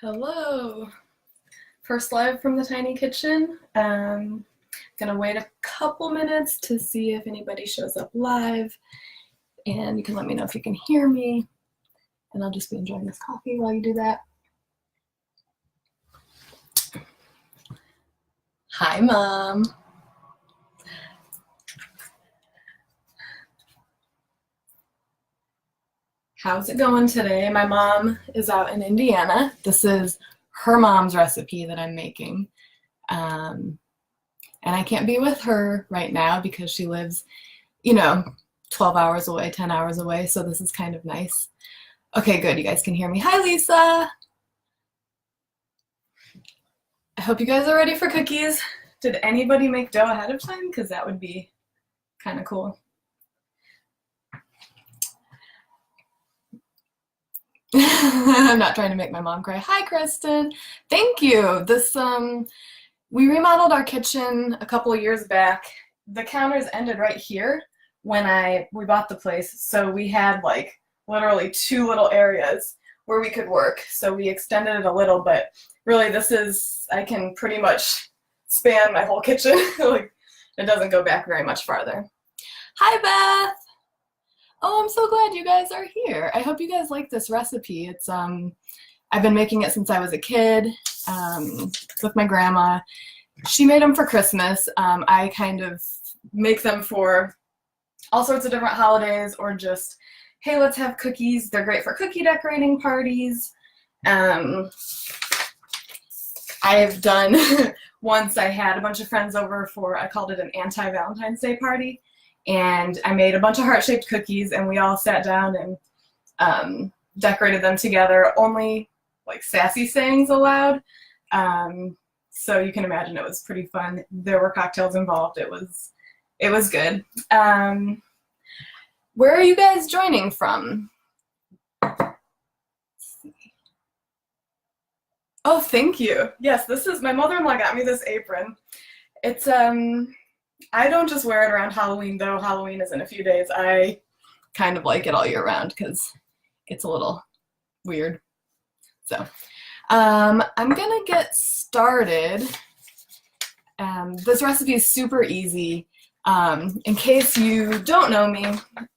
Hello. First live from the tiny kitchen. Gonna wait a couple minutes to see if anybody shows up live, and you can let me know if you can hear me, and I'll just be enjoying this coffee while you do that. Hi, Mom. How's it going today? My mom is out in Indiana. This is her mom's recipe that I'm making. And I can't be with her right now because she lives, 12 hours away, 10 hours away, so this is kind of nice. Okay, good, you guys can hear me. Hi, Lisa! I hope you guys are ready for cookies. Did anybody make dough ahead of time? Because that would be kind of cool. I'm not trying to make my mom cry. Hi, Kristen. Thank you. We remodeled our kitchen a couple of years back. The counters ended right here when we bought the place, so we had like literally two little areas where we could work. So we extended it a little, but really I can pretty much span my whole kitchen. Like, it doesn't go back very much farther. Hi, Beth. Oh, I'm so glad you guys are here. I hope you guys like this recipe. I've been making it since I was a kid with my grandma. She made them for Christmas. I kind of make them for all sorts of different holidays, or just, hey, let's have cookies. They're great for cookie decorating parties. I've done, once I had a bunch of friends over I called it an anti-Valentine's Day party. And I made a bunch of heart-shaped cookies, and we all sat down and decorated them together. Only like sassy sayings allowed. So you can imagine it was pretty fun. There were cocktails involved. It was good. Where are you guys joining from? Oh, thank you. Yes, my mother-in-law got me this apron. It's I don't just wear it around Halloween, though. Halloween is in a few days. I kind of like it all year round because it's a little weird. So I'm gonna get started. This recipe is super easy. In case you don't know me,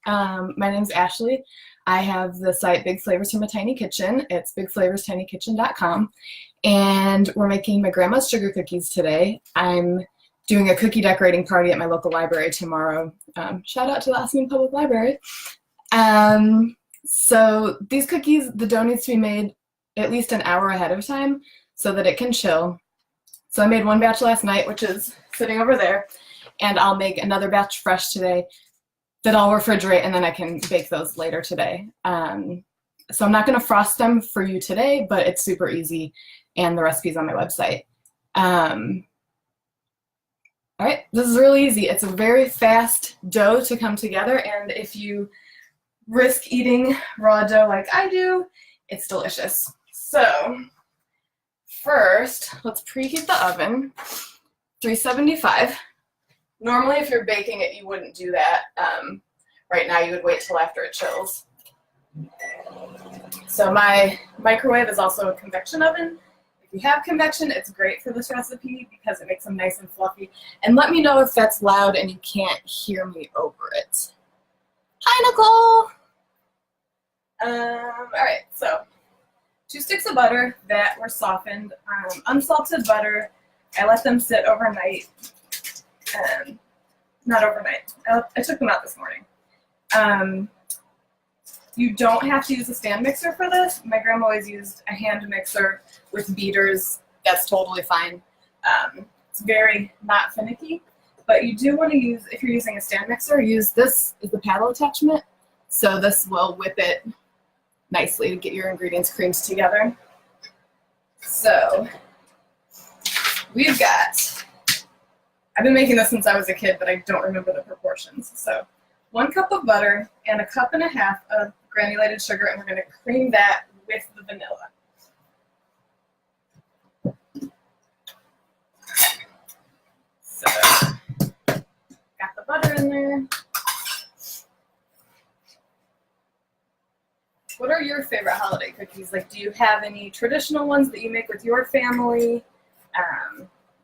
my name's Ashley. I have the site Big Flavors from a Tiny Kitchen. It's bigflavorstinyKitchen.com, and we're making my grandma's sugar cookies today. I'm doing a cookie decorating party at my local library tomorrow. Shout out to the Osmond Public Library. So these cookies, the dough needs to be made at least an hour ahead of time so that it can chill. So I made one batch last night, which is sitting over there, and I'll make another batch fresh today that I'll refrigerate, and then I can bake those later today. So I'm not gonna frost them for you today, but it's super easy, and the recipe's on my website. All right, this is really easy. It's a very fast dough to come together, and if you risk eating raw dough like I do, it's delicious. So first, let's preheat the oven, 375. Normally, if you're baking it, you wouldn't do that. Right now, you would wait till after it chills. So my microwave is also a convection oven. If you have convection, it's great for this recipe because it makes them nice and fluffy. And let me know if that's loud and you can't hear me over it. Hi, Nicole! All right, so 2 sticks of butter that were softened, unsalted butter. I let them sit overnight. Not overnight. I took them out this morning. You don't have to use a stand mixer for this. My grandma always used a hand mixer with beaters. That's totally fine. It's very not finicky, but you do want to use, if you're using a stand mixer, use this as the paddle attachment. So this will whip it nicely to get your ingredients creamed together. So I've been making this since I was a kid, but I don't remember the proportions. So 1 cup of butter and 1.5 cups of granulated sugar, and we're going to cream that with the vanilla. So, got the butter in there. What are your favorite holiday cookies? recipes. Like, do you have any traditional ones that you make with your family?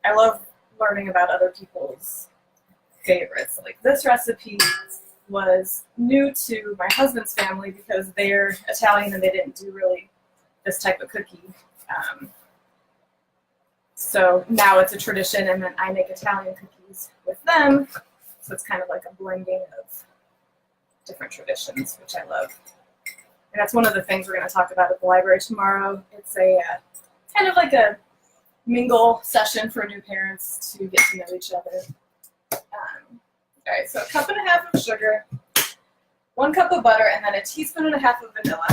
I love learning about other people's favorites. Like, this recipe was new to my husband's family because they're Italian and they didn't do really this type of cookie. So now it's a tradition, and then I make Italian cookies with them. So it's kind of like a blending of different traditions, which I love. And that's one of the things we're going to talk about at the library tomorrow. It's a kind of like a mingle session for new parents to get to know each other. All right, so 1.5 cups of sugar, 1 cup of butter, and then 1.5 teaspoons of vanilla.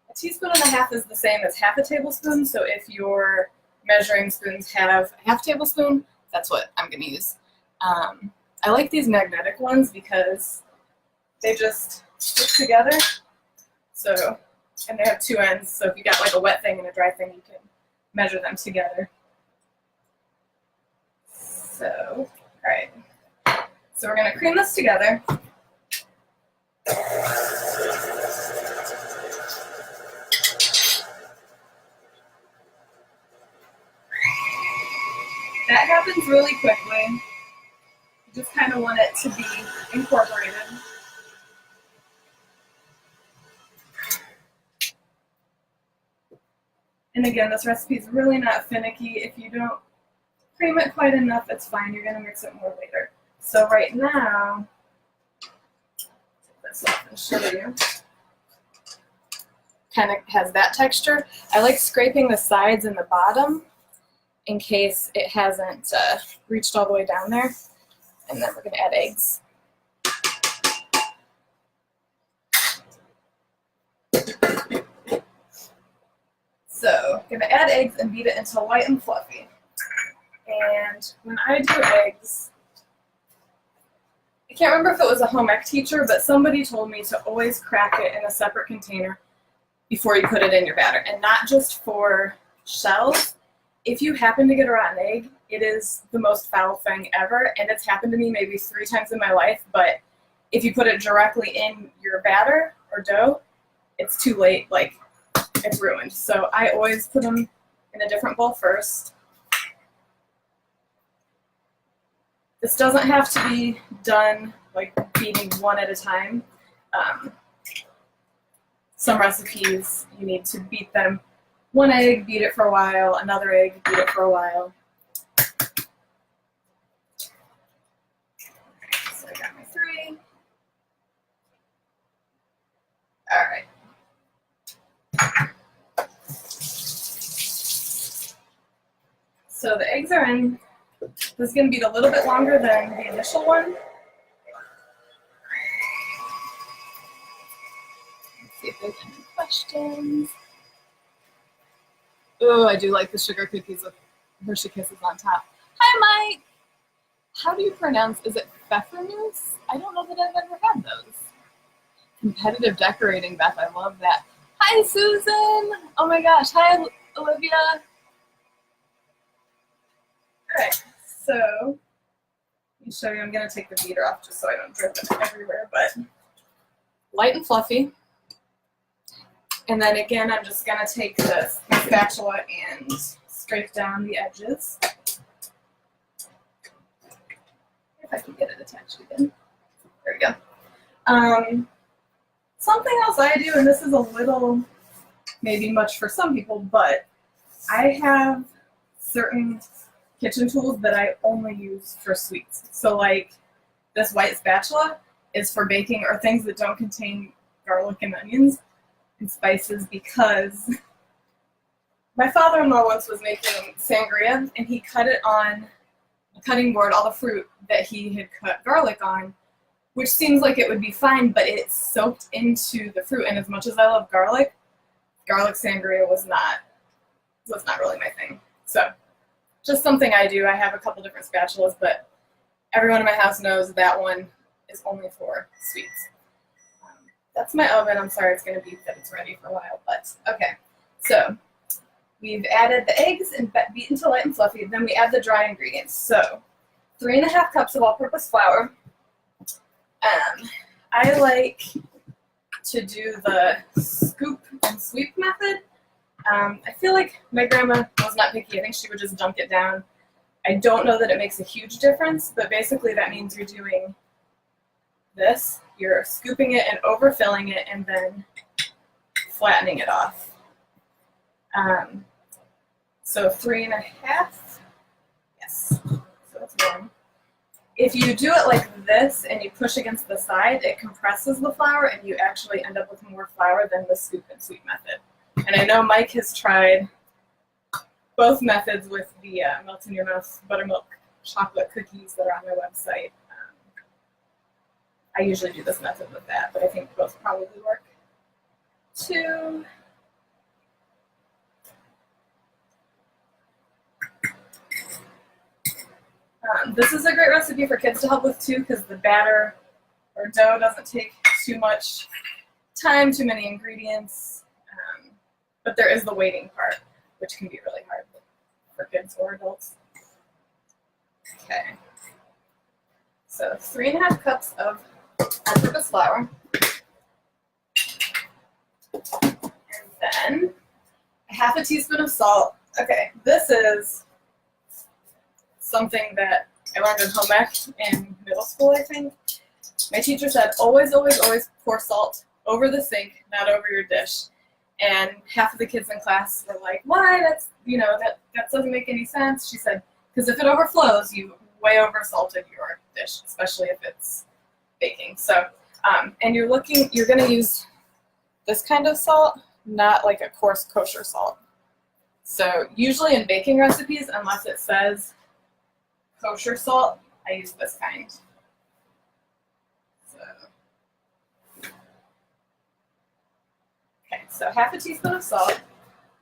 A 1.5 teaspoons is the same as 1/2 tablespoon, so if your measuring spoons have 1/2 tablespoon, that's what I'm going to use. I like these magnetic ones because they just stick together. So, and they have 2 ends, so if you got like a wet thing and a dry thing, you can measure them together. So, all right. So we're going to cream this together. That happens really quickly. You just kind of want it to be incorporated. And again, this recipe is really not finicky. If you don't cream it quite enough, it's fine. You're going to mix it more later. So right now, take this off and show you. Kind of has that texture. I like scraping the sides and the bottom in case it hasn't reached all the way down there. And then we're going to add eggs. So I'm going to add eggs and beat it until light and fluffy. And when I do eggs, I can't remember if it was a home ec teacher, but somebody told me to always crack it in a separate container before you put it in your batter. And not just for shells. If you happen to get a rotten egg, it is the most foul thing ever. And it's happened to me maybe 3 times in my life. But if you put it directly in your batter or dough, it's too late. Like, it's ruined. So I always put them in a different bowl first. This doesn't have to be done like beating one at a time. Some recipes, you need to beat them. 1 egg, beat it for a while. Another egg, beat it for a while. So I got my 3. All right. So the eggs are in. This is going to beat a little bit longer than the initial one. Let's see if there's any questions. Oh, I do like the sugar cookies with Hershey Kisses on top. Hi, Mike. How do you pronounce, is it pfeffernuss? I don't know that I've ever had those. Competitive decorating, Beth. I love that. Hi, Susan. Oh my gosh. Hi, Olivia. All right. So, let me show you. I'm going to take the beater off just so I don't drip it everywhere, but light and fluffy. And then again, I'm just going to take this spatula and scrape down the edges. If I can get it attached again. There we go. Something else I do, and this is a little maybe much for some people, but I have certain kitchen tools that I only use for sweets. So like this white spatula is for baking or things that don't contain garlic and onions and spices, because my father-in-law once was making sangria and he cut it on a cutting board, all the fruit that he had cut garlic on, which seems like it would be fine, but it soaked into the fruit. And as much as I love garlic sangria was not really my thing. So just something I do. I have a couple different spatulas, but everyone in my house knows that one is only for sweets. That's my oven. I'm sorry it's going to beep that it's ready for a while, but okay. So we've added the eggs and beaten to light and fluffy. Then we add the dry ingredients. So 3.5 cups of all-purpose flour. I like to do the scoop and sweep method. I feel like my grandma was not picky. I think she would just dunk it down. I don't know that it makes a huge difference, but basically that means you're doing this. You're scooping it and overfilling it and then flattening it off. So 3.5. Yes. So that's one. If you do it like this and you push against the side, it compresses the flour and you actually end up with more flour than the scoop and sweep method. And I know Mike has tried both methods with the Melt in Your Mouth buttermilk chocolate cookies that are on my website. I usually do this method with that, but I think both probably work too. This is a great recipe for kids to help with too, because the batter or dough doesn't take too much time, too many ingredients, but there is the waiting part, which can be really hard for kids or adults. Okay, so 3.5 cups of all-purpose flour, and then 1/2 teaspoon of salt. Okay, this is something that I learned in home ec in middle school, I think. My teacher said, always, always, always pour salt over the sink, not over your dish. And half of the kids in class were like, why? That's, that doesn't make any sense. She said, because if it overflows, you way over salted your dish, especially if it's baking. So, and you're going to use this kind of salt, not like a coarse kosher salt. So usually in baking recipes, unless it says kosher salt, I use this kind. Okay, so 1/2 teaspoon of salt,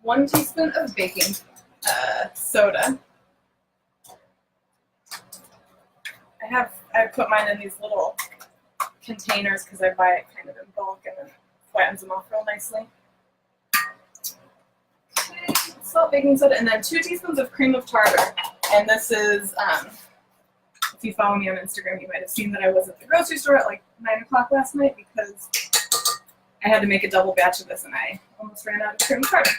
1 teaspoon of baking soda. I put mine in these little containers because I buy it kind of in bulk and then it flattens them off real nicely. Okay, salt, baking soda, and then 2 teaspoons of cream of tartar. And this is, if you follow me on Instagram, you might have seen that I was at the grocery store at like 9 o'clock last night because I had to make a double batch of this and I almost ran out of cream of tartar.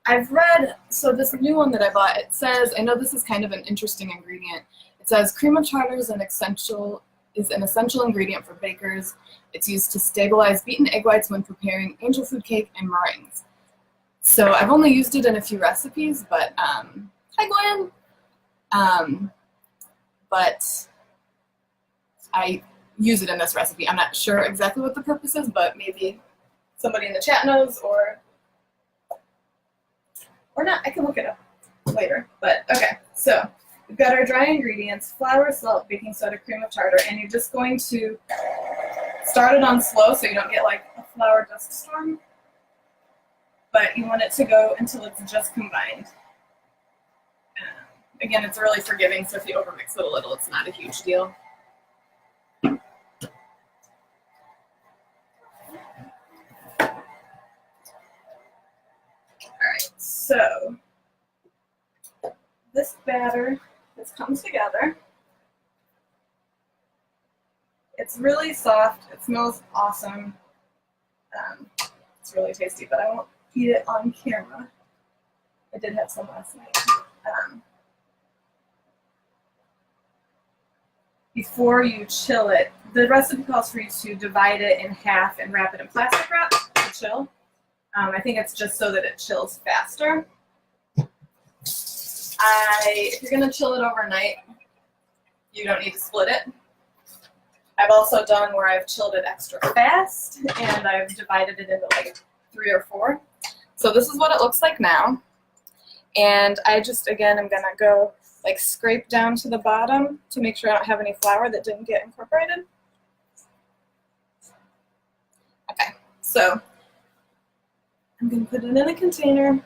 I've read, so this new one that I bought, it says, I know this is kind of an interesting ingredient. It says cream of tartar is an essential ingredient for bakers. It's used to stabilize beaten egg whites when preparing angel food cake and meringues. So I've only used it in a few recipes, but hi Gwen. But I use it in this recipe. I'm not sure exactly what the purpose is, but maybe somebody in the chat knows or not. I can look it up later. But okay, so we've got our dry ingredients: flour, salt, baking soda, cream of tartar, and you're just going to start it on slow so you don't get like a flour dust storm. But you want it to go until it's just combined. Again, it's really forgiving, so if you overmix it a little, it's not a huge deal. Alright, so this batter has come together. It's really soft. It smells awesome. It's really tasty, but I won't eat it on camera. I did have some last night. Before you chill it, the recipe calls for you to divide it in half and wrap it in plastic wrap to chill. I think it's just so that it chills faster. If you're going to chill it overnight, you don't need to split it. I've also done where I've chilled it extra fast and I've divided it into like 3 or 4. So this is what it looks like now. And I just, again, I'm going to go like scrape down to the bottom to make sure I don't have any flour that didn't get incorporated. Okay, so I'm going to put it in a container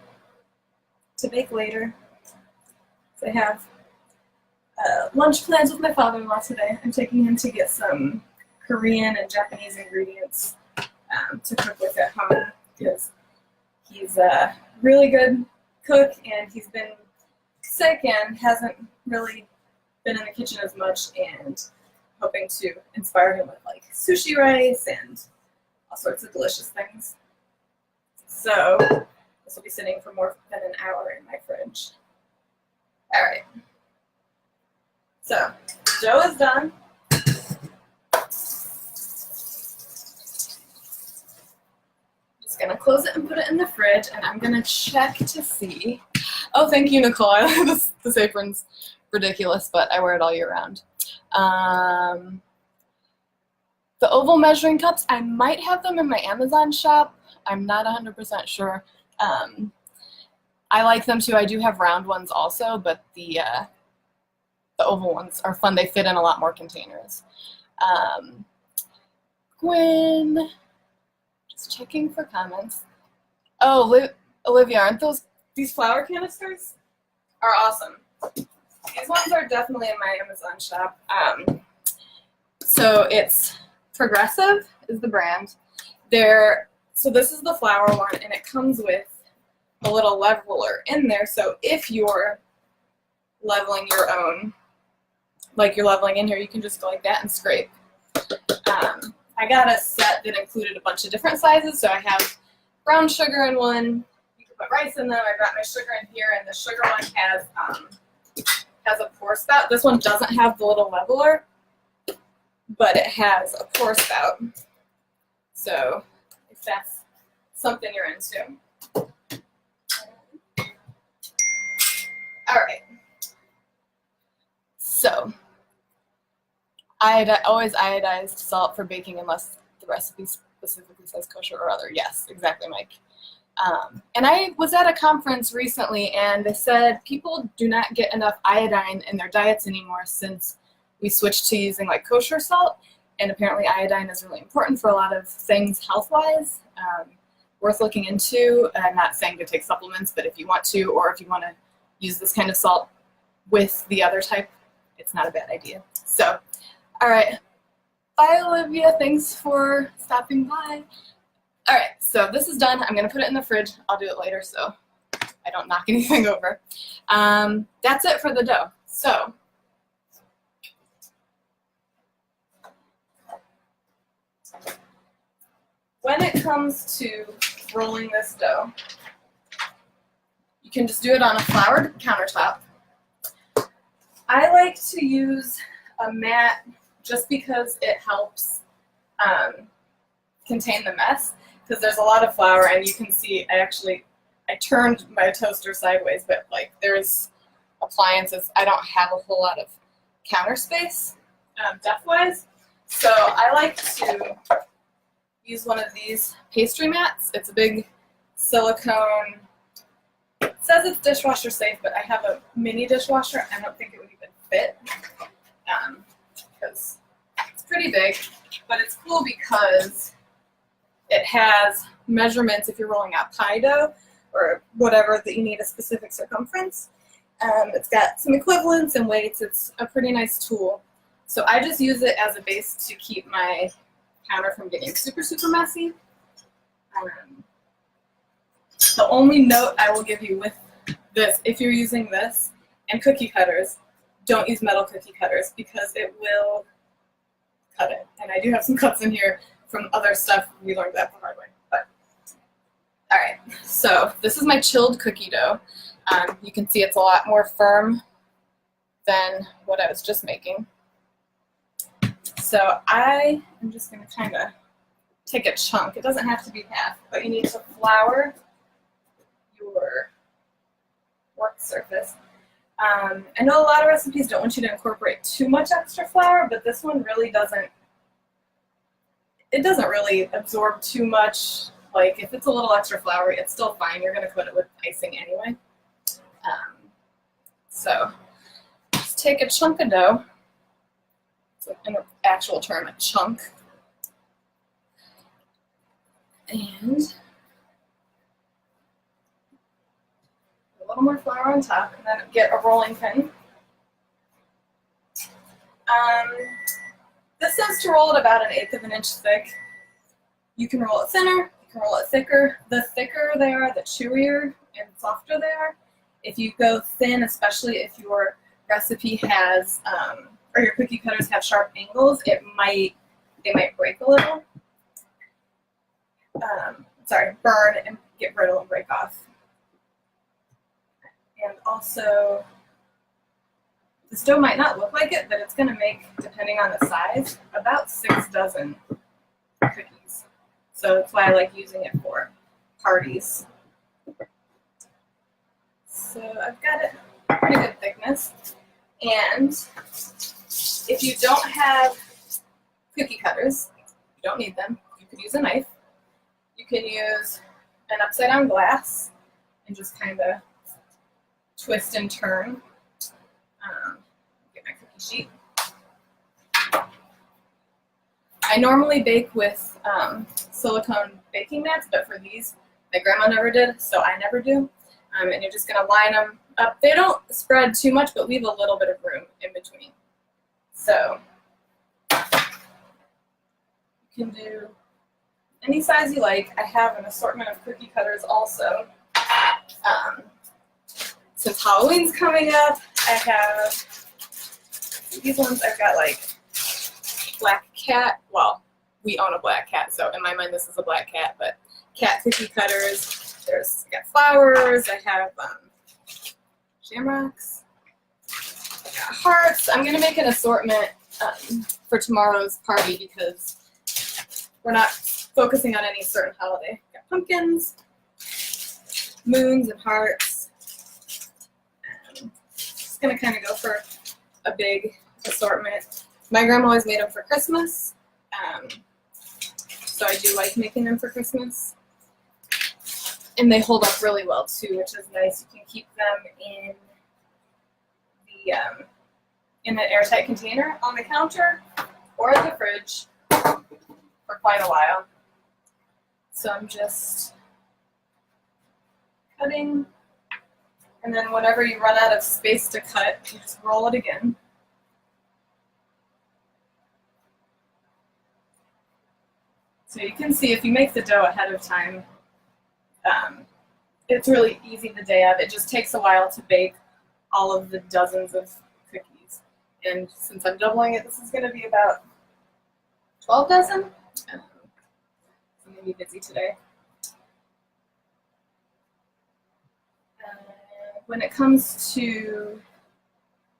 to bake later. So I have lunch plans with my father-in-law today. I'm taking him to get some Korean and Japanese ingredients to cook with at home because he's a really good cook and he's been sick and hasn't really been in the kitchen as much and hoping to inspire him with like sushi rice and all sorts of delicious things. So this will be sitting for more than an hour in my fridge. All right. So dough is done. Just gonna close it and put it in the fridge, and I'm gonna check to see. Oh, thank you, Nicole. This apron's ridiculous, but I wear it all year round. The oval measuring cups, I might have them in my Amazon shop. I'm not 100% sure. I like them too. I do have round ones also, but the oval ones are fun. They fit in a lot more containers. Gwen, just checking for comments. Oh, Olivia, aren't these flour canisters are awesome. These ones are definitely in my Amazon shop. So it's Progressive is the brand. So this is the flour one, and it comes with a little leveler in there. So if you're leveling your own, like you're leveling in here, you can just go like that and scrape. I got a set that included a bunch of different sizes. So I have brown sugar in one. You can put rice in them. I got my sugar in here, and the sugar one has a pour spout. This one doesn't have the little leveler, but it has a pour spout. So if that's something you're into. All right. So always iodized salt for baking unless the recipe specifically says kosher or other. Yes, exactly, Mike. And I was at a conference recently, and they said people do not get enough iodine in their diets anymore since we switched to using like kosher salt. And apparently iodine is really important for a lot of things health-wise, worth looking into. I'm not saying to take supplements, but if you want to, or if you want to use this kind of salt with the other type, it's not a bad idea. So, all right. Bye, Olivia. Thanks for stopping by. All right, so this is done. I'm going to put it in the fridge. I'll do it later so I don't knock anything over. That's it for the dough. So when it comes to rolling this dough, you can just do it on a floured countertop. I like to use a mat just because it helps contain the mess, because there's a lot of flour, and you can see I turned my toaster sideways, but like there's appliances. I don't have a whole lot of counter space depth-wise, so I like to use one of these pastry mats. It's a big silicone. It says it's dishwasher safe, but I have a mini dishwasher. I don't think it would even fit because it's pretty big, but it's cool because it has measurements if you're rolling out pie dough or whatever that you need a specific circumference. It's got some equivalents and weights. It's a pretty nice tool. So I just use it as a base to keep my counter from getting super, super messy. The only note I will give you with this, if you're using this and cookie cutters, don't use metal cookie cutters because it will cut it. And I do have some cuts in here from other stuff. We learned that the hard way. But all right, so this is my chilled cookie dough. You can see it's a lot more firm than what I was just making. So I am just going to kind of take a chunk. It doesn't have to be half, but you need to flour your work surface. I know a lot of recipes don't want you to incorporate too much extra flour, but this one really doesn't. It doesn't really absorb too much. Like if it's a little extra floury, it's still fine. You're going to coat it with icing anyway. So just take a chunk of dough. It's an actual term, a chunk. And a little more flour on top, and then get a rolling pin. This says to roll it about 1/8 of an inch thick. You can roll it thinner, you can roll it thicker. The thicker they are, the chewier and softer they are. If you go thin, especially if you're recipe has, or your cookie cutters have sharp angles, they might break a little. Burn and get brittle and break off. And also, this dough might not look like it, but it's going to make, depending on the size, about 6 dozen cookies. So that's why I like using it for parties. So I've got it pretty good thickness. And if you don't have cookie cutters, you don't need them. You could use a knife. You can use an upside down glass and just kind of twist and turn. Get my cookie sheet. I normally bake with silicone baking mats, but for these, my grandma never did, so I never do. And you're just going to line them up. They don't spread too much, but leave a little bit of room in between. So you can do any size you like. I have an assortment of cookie cutters also. Since Halloween's coming up, I have these ones. I've got like black cat. Well, we own a black cat, so in my mind this is a black cat, but cat cookie cutters. I got flowers. I have shamrocks. I got hearts. I'm gonna make an assortment for tomorrow's party because we're not focusing on any certain holiday. I got pumpkins, moons, and hearts. Just gonna kind of go for a big assortment. My grandma always made them for Christmas, so I do like making them for Christmas. And they hold up really well too, which is nice. You can keep them in an airtight container on the counter or in the fridge for quite a while. So I'm just cutting, and then whenever you run out of space to cut, you just roll it again. So you can see if you make the dough ahead of time, it's really easy the day of. It just takes a while to bake all of the dozens of cookies. And since I'm doubling it, this is going to be about 12 dozen. I'm going to be busy today. When it comes to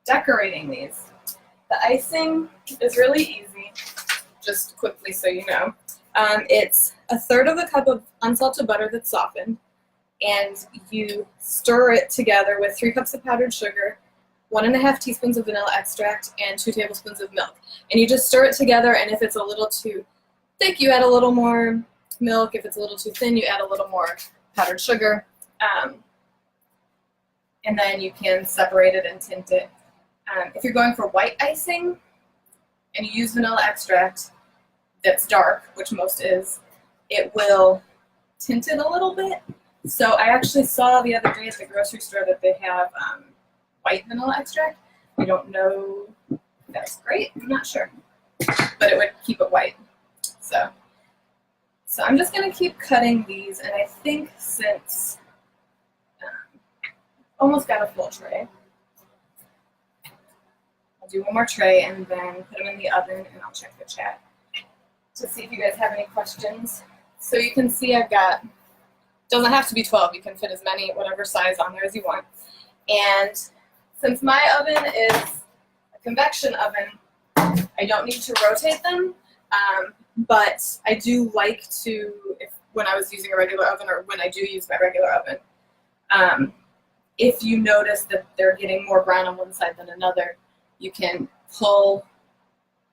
decorating these, the icing is really easy, just quickly so you know. It's 1/3 of a cup of unsalted butter that's softened, and you stir it together with 3 cups of powdered sugar, 1½ teaspoons of vanilla extract, and 2 tablespoons of milk. And you just stir it together, and if it's a little too thick, you add a little more milk. If it's a little too thin, you add a little more powdered sugar. And then you can separate it and tint it. If you're going for white icing and you use vanilla extract that's dark, which most is, it will tint it a little bit. So I actually saw the other day at the grocery store that they have white vanilla extract. I don't know if that's great, I'm not sure, but it would keep it white. So I'm just gonna keep cutting these, and I think since almost got a full tray, I'll do one more tray and then put them in the oven, and I'll check the chat to see if you guys have any questions. So you can see I've got, doesn't have to be 12, you can fit as many, whatever size on there as you want. And since my oven is a convection oven, I don't need to rotate them, but I do like to, when I was using a regular oven, or when I do use my regular oven, if you notice that they're getting more brown on one side than another, you can pull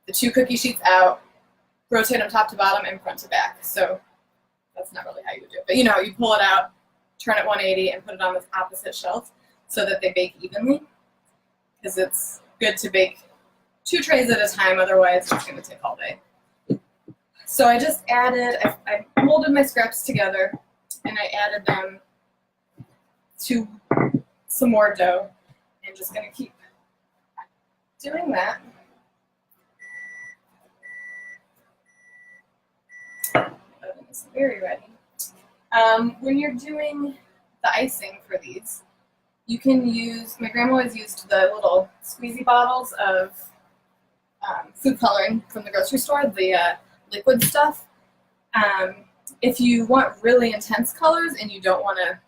the 2 cookie sheets out, rotate them top to bottom and front to back. So that's not really how you would do it, but you pull it out, turn it 180, and put it on the opposite shelf so that they bake evenly, because it's good to bake 2 trays at a time, otherwise it's going to take all day. So I just added, I molded my scraps together, and I added them to some more dough, and just going to keep doing that. Oven is very ready. When you're doing the icing for these, You can use, my grandma always used the little squeezy bottles of food coloring from the grocery store, the liquid stuff. Um, if you want really intense colors and you don't want to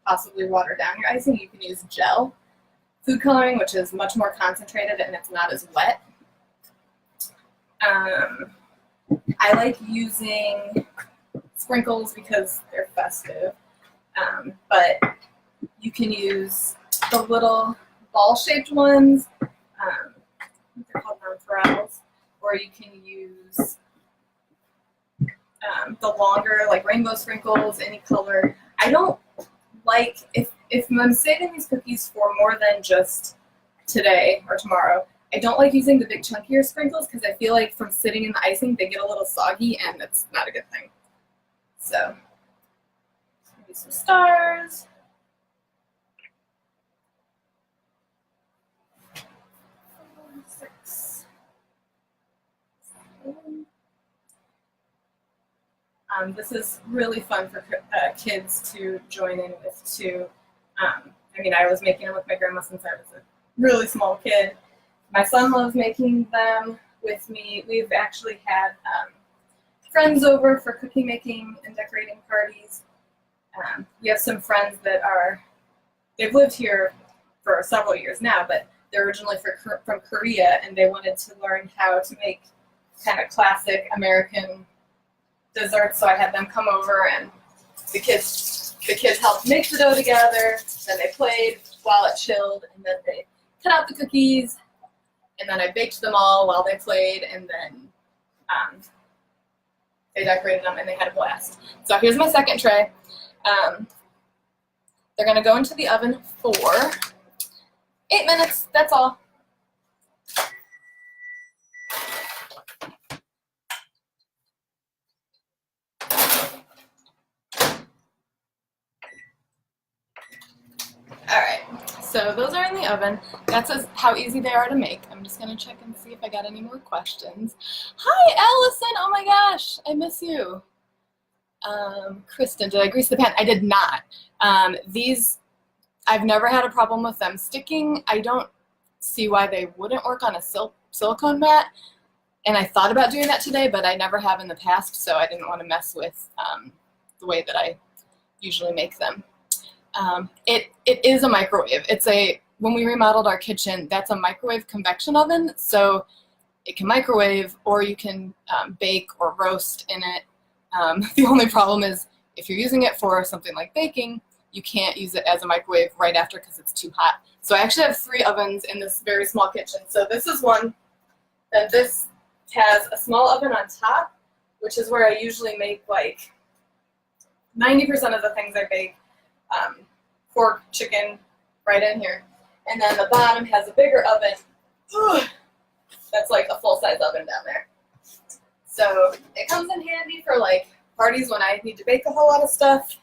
possibly water down your icing, you can use gel food coloring, which is much more concentrated and it's not as wet. I like using sprinkles because they're festive, but you can use the little ball-shaped ones, they're called nonpareils, or you can use the longer, like rainbow sprinkles, any color. I don't like, if I'm saving these cookies for more than just today or tomorrow, I don't like using the big chunkier sprinkles because I feel like from sitting in the icing, they get a little soggy and it's not a good thing. So, maybe some stars. Six. This is really fun for kids to join in with too. I mean, I was making them with my grandma since I was a really small kid. My son loves making them with me. We've actually had friends over for cookie making and decorating parties. We have some friends that they've lived here for several years now, but they're originally from Korea, and they wanted to learn how to make kind of classic American desserts, so I had them come over, and the kids helped make the dough together, then they played while it chilled, and then they cut out the cookies, and then I baked them all while they played, and then they decorated them, and they had a blast. So here's my second tray. They're going to go into the oven for 8 minutes, that's all. Alright, so those are in the oven. That says how easy they are to make. I'm just going to check and see if I got any more questions. Hi, Allison! Oh my gosh, I miss you. Kristen, did I grease the pan? I did not. These, I've never had a problem with them sticking. I don't see why they wouldn't work on a silicone mat. And I thought about doing that today, but I never have in the past, so I didn't want to mess with the way that I usually make them. It is a microwave. When we remodeled our kitchen, that's a microwave convection oven, so it can microwave or you can bake or roast in it. The only problem is if you're using it for something like baking, you can't use it as a microwave right after because it's too hot. So I actually have 3 ovens in this very small kitchen. So this is one, then this has a small oven on top, which is where I usually make like 90% of the things I bake. Pork, chicken, right in here. And then the bottom has a bigger oven. Ugh, that's like a full-size oven down there. So it comes in handy for like parties when I need to bake a whole lot of stuff.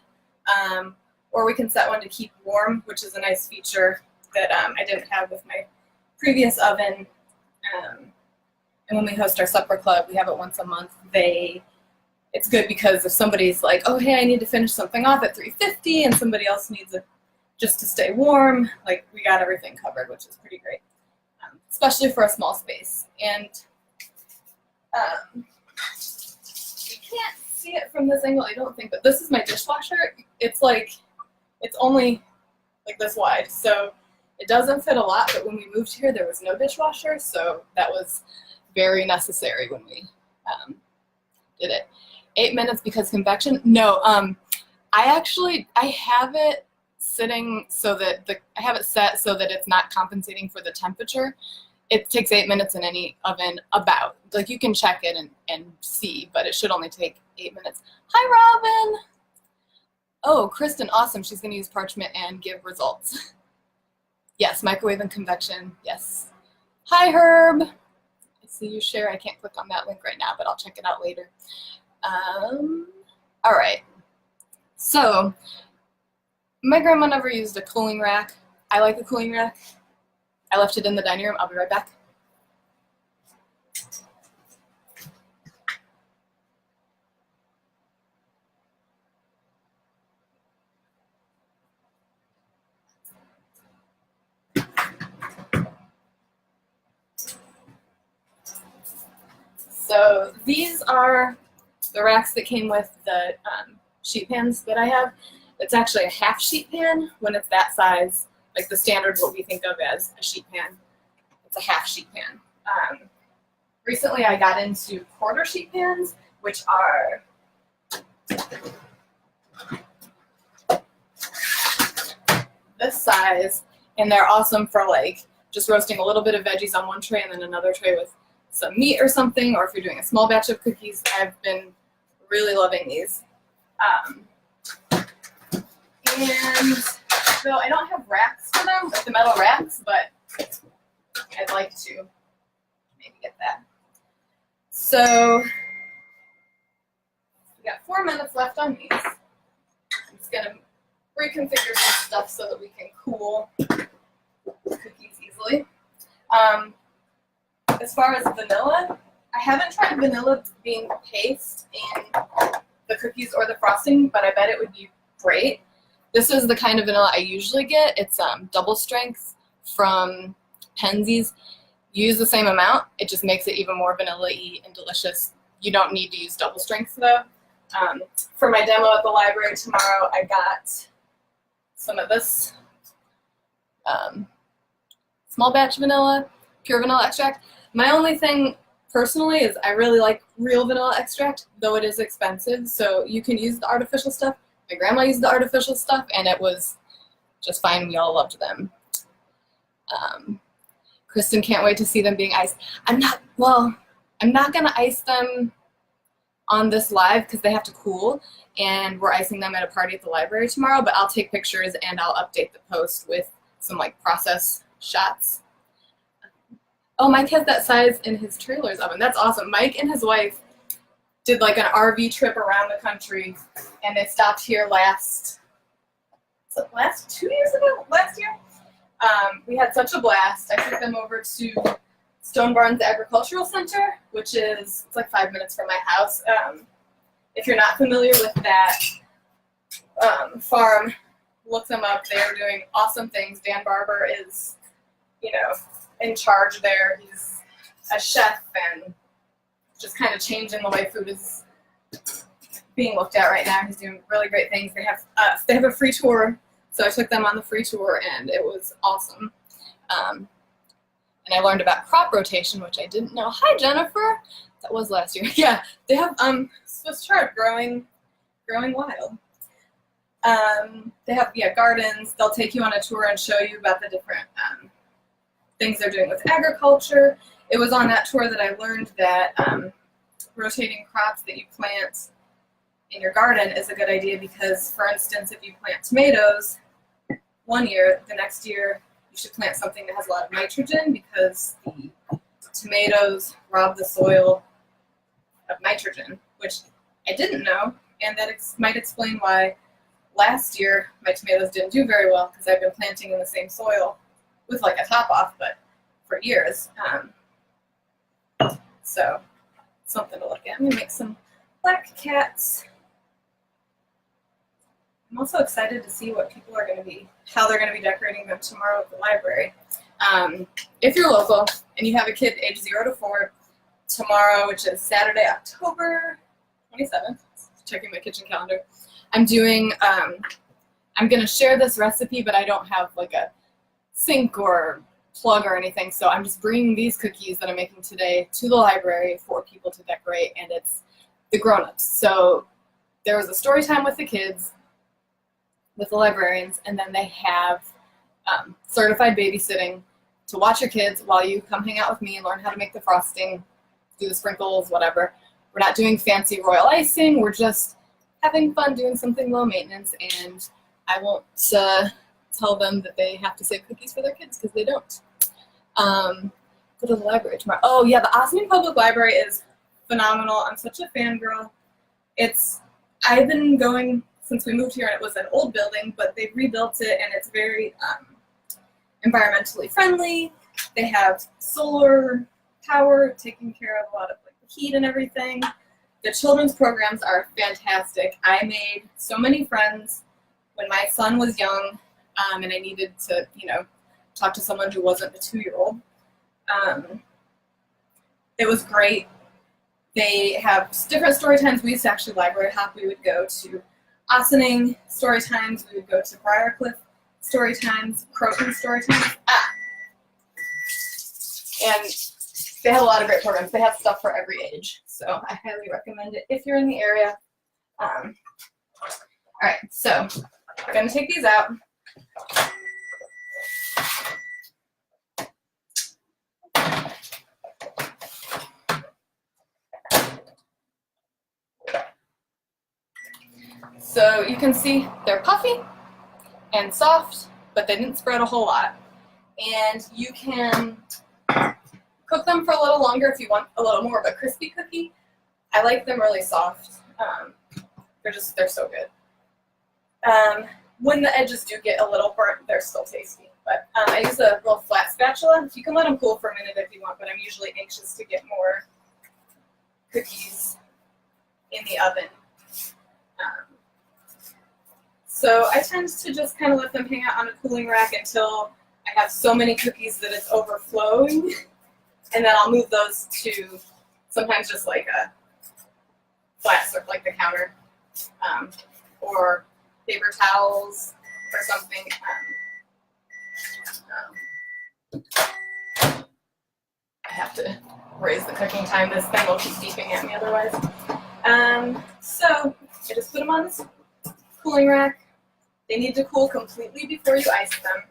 Or we can set one to keep warm, which is a nice feature that I didn't have with my previous oven. And when we host our supper club, we have it once a month. It's good because if somebody's like, oh, hey, I need to finish something off at 3:50 and somebody else needs it just to stay warm, like we got everything covered, which is pretty great, especially for a small space. And you can't see it from this angle, I don't think, but this is my dishwasher. It's only like this wide, so it doesn't fit a lot, but when we moved here, there was no dishwasher, so that was very necessary when we did it. 8 minutes because convection? No, I have it sitting so that I have it set so that it's not compensating for the temperature. It takes 8 minutes in any oven about. Like you can check it and see, but it should only take 8 minutes. Hi, Robin! Oh, Kristen, awesome. She's gonna use parchment and give results. Yes, microwave and convection, yes. Hi, Herb! I see you share. I can't click on that link right now, but I'll check it out later. All right, so my grandma never used a cooling rack. I like a cooling rack. I left it in the dining room. I'll be right back. So these are the racks that came with the sheet pans that I have. It's actually a half sheet pan when it's that size, like the standard what we think of as a sheet pan. It's a half sheet pan. Recently I got into quarter sheet pans, which are this size, and they're awesome for like just roasting a little bit of veggies on one tray and then another tray with some meat or something, or if you're doing a small batch of cookies. I've been really loving these. And so I don't have racks for them, like the metal racks, but I'd like to maybe get that. So we got 4 minutes left on these. I'm just gonna reconfigure some stuff so that we can cool cookies easily. As far as vanilla, I haven't tried vanilla bean paste in the cookies or the frosting, but I bet it would be great. This is the kind of vanilla I usually get. It's double strength from Penzeys. You use the same amount, it just makes it even more vanilla-y and delicious. You don't need to use double strength though. For my demo at the library tomorrow, I got some of this small batch vanilla, pure vanilla extract. My only thing personally is I really like real vanilla extract, though it is expensive, so you can use the artificial stuff. My grandma used the artificial stuff and it was just fine. We all loved them. Kristen can't wait to see them being iced. I'm not gonna ice them on this live because they have to cool, and we're icing them at a party at the library tomorrow, but I'll take pictures and I'll update the post with some like process shots. Oh, Mike has that size in his trailer's oven. That's awesome. Mike and his wife did like an RV trip around the country, and they stopped here last 2 years ago? Last year? We had such a blast. I took them over to Stone Barns Agricultural Center, which is, it's like 5 minutes from my house. If you're not familiar with that farm, look them up. They are doing awesome things. Dan Barber is, in charge there. He's a chef and just kind of changing the way food is being looked at right now. He's doing really great things. They have a free tour, so I took them on the free tour, and it was awesome. And I learned about crop rotation, which I didn't know. Hi, Jennifer. That was last year. Yeah, they have Swiss chard growing wild. They have gardens. They'll take you on a tour and show you about the different things they're doing with agriculture. It was on that tour that I learned that rotating crops that you plant in your garden is a good idea because, for instance, if you plant tomatoes one year, the next year you should plant something that has a lot of nitrogen because the tomatoes rob the soil of nitrogen, which I didn't know, and that might explain why last year my tomatoes didn't do very well because I've been planting in the same soil with like a top off, but for years. So something to look at. I'm gonna make some black cats. I'm also excited to see what people are how they're gonna be decorating them tomorrow at the library. If you're local and you have a kid age 0 to 4, tomorrow, which is Saturday, October 27th, checking my kitchen calendar, I'm doing, I'm gonna share this recipe, but I don't have like a sink or plug or anything, so I'm just bringing these cookies that I'm making today to the library for people to decorate, and it's the grown-ups. So there was a story time with the kids, with the librarians, and then they have certified babysitting to watch your kids while you come hang out with me and learn how to make the frosting, do the sprinkles, whatever. We're not doing fancy royal icing, we're just having fun doing something low maintenance, and I won't tell them that they have to save cookies for their kids because they don't. Go to the library tomorrow. Oh yeah, the Osmond Public Library is phenomenal. I'm such a fangirl. I've been going since we moved here, and it was an old building, but they've rebuilt it, and it's very environmentally friendly. They have solar power taking care of a lot of like the heat and everything. The children's programs are fantastic. I made so many friends when my son was young. And I needed to, talk to someone who wasn't a 2-year-old. It was great They have different story times. We used to actually library hop. We would go to Ossining story times. We would go to Briarcliff story times, Croton story times. And they have a lot of great programs. They have stuff for every age. So I highly recommend it if you're in the area. All right, so I'm going to take these out. So you can see they're puffy and soft, but they didn't spread a whole lot. And you can cook them for a little longer if you want a little more of a crispy cookie. I like them really soft. They're so good. When the edges do get a little burnt, they're still tasty. But I use a real flat spatula. You can let them cool for a minute if you want, but I'm usually anxious to get more cookies in the oven. So I tend to just kind of let them hang out on a cooling rack until I have so many cookies that it's overflowing. And then I'll move those to sometimes just like a flat surface, like the counter, or paper towels or something. I have to raise the cooking time. This thing will keep beeping at me otherwise. So I just put them on this cooling rack. They need to cool completely before you ice them.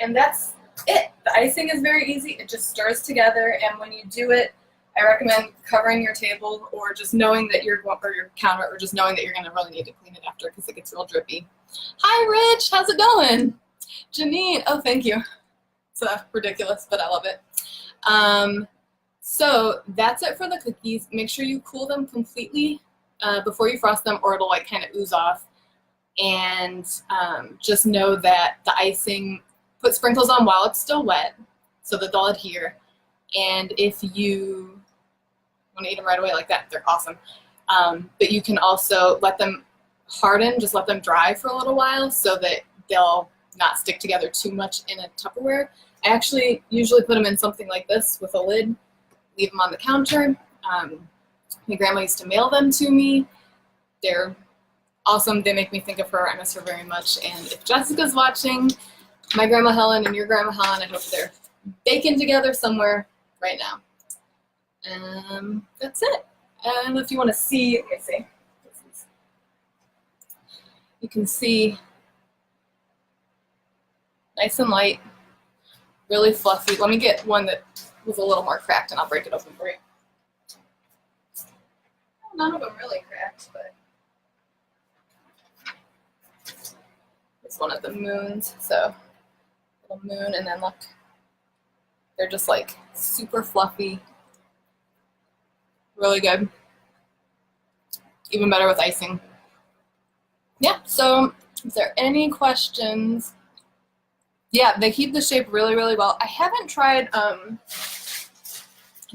And that's it. The icing is very easy. It just stirs together, and when you do it, I recommend covering your table or just knowing that you're going, or your counter, or just knowing that you're going to really need to clean it after because it gets real drippy. Hi, Rich. How's it going? Janine. Oh, thank you. It's ridiculous, but I love it. So that's it for the cookies. Make sure you cool them completely before you frost them, or it'll like kind of ooze off. And just know that the icing, put sprinkles on while it's still wet so that they'll adhere. And if you want to eat them right away like that, they're awesome. But you can also let them harden, just let them dry for a little while so that they'll not stick together too much in a Tupperware. I actually usually put them in something like this with a lid, leave them on the counter. My grandma used to mail them to me. They're awesome. They make me think of her. I miss her very much. And if Jessica's watching, my grandma Helen and your grandma Helen, I hope they're baking together somewhere right now. That's it. And if you want to see, let me see. You can see nice and light, really fluffy. Let me get one that was a little more cracked and I'll break it open for you. None of them really cracked, but it's one of the moons. So little moon, and then look, they're just like super fluffy, really good. Even better with icing. Yeah, so is there any questions? Yeah, they keep the shape really, really well. I haven't tried the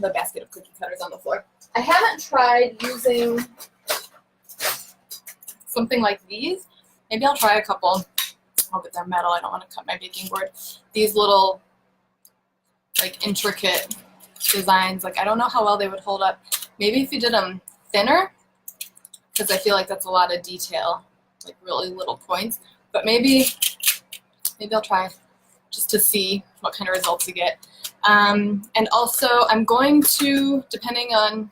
basket of cookie cutters on the floor. I haven't tried using something like these. Maybe I'll try a couple. Oh, but they're metal. I don't want to cut my baking board. These little, like, intricate designs. Like, I don't know how well they would hold up. Maybe if you did them thinner, because I feel like that's a lot of detail, like really little points. But maybe I'll try just to see what kind of results you get. And also, I'm going to, depending on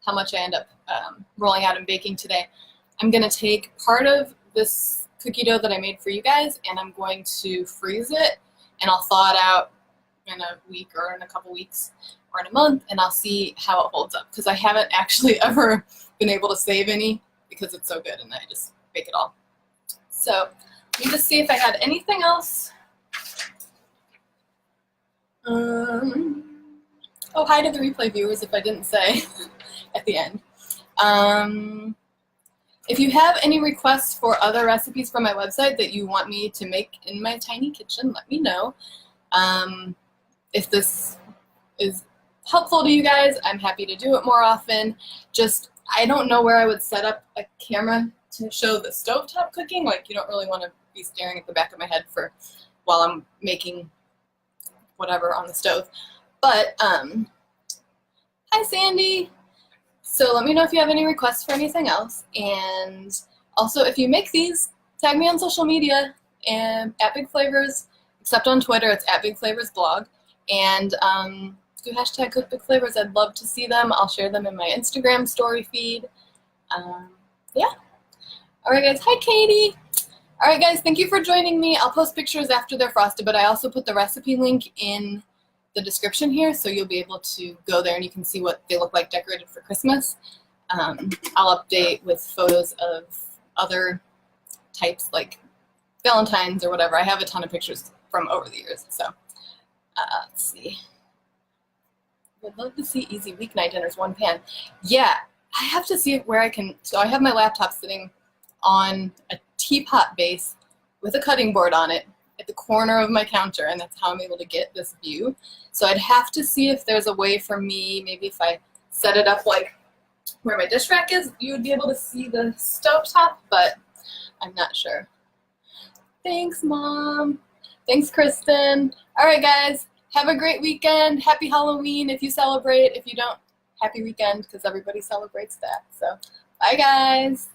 how much I end up rolling out and baking today, I'm going to take part of this cookie dough that I made for you guys, and I'm going to freeze it, and I'll thaw it out in a week or in a couple weeks or in a month, and I'll see how it holds up, because I haven't actually ever been able to save any because it's so good, and I just bake it all. So let me just see if I had anything else. Oh, hi to the replay viewers, if I didn't say at the end. If you have any requests for other recipes from my website that you want me to make in my tiny kitchen, let me know. If this is helpful to you guys, I'm happy to do it more often. Just, I don't know where I would set up a camera to show the stovetop cooking. Like, you don't really want to be staring at the back of my head for while I'm making whatever on the stove. But, hi Sandy! So let me know if you have any requests for anything else. And also, if you make these, tag me on social media and at Big Flavors, except on Twitter, it's at Big Flavors Blog. And do hashtag Cook Big Flavors. I'd love to see them. I'll share them in my Instagram story feed. Yeah. All right, guys. Hi, Katie. All right, guys. Thank you for joining me. I'll post pictures after they're frosted, but I also put the recipe link in the description here, so you'll be able to go there and you can see what they look like decorated for Christmas. I'll update with photos of other types like Valentine's or whatever. I have a ton of pictures from over the years. So let's see. Would love to see easy weeknight dinners, one pan. Yeah, I have to see where I can. So I have my laptop sitting on a teapot base with a cutting board on it at the corner of my counter, and that's how I'm able to get this view. So I'd have to see if there's a way for me, maybe if I set it up like where my dish rack is, you would be able to see the stovetop, but I'm not sure. Thanks, Mom. Thanks, Kristen. All right, guys, have a great weekend. Happy Halloween if you celebrate. If you don't, happy weekend because everybody celebrates that. So bye, guys.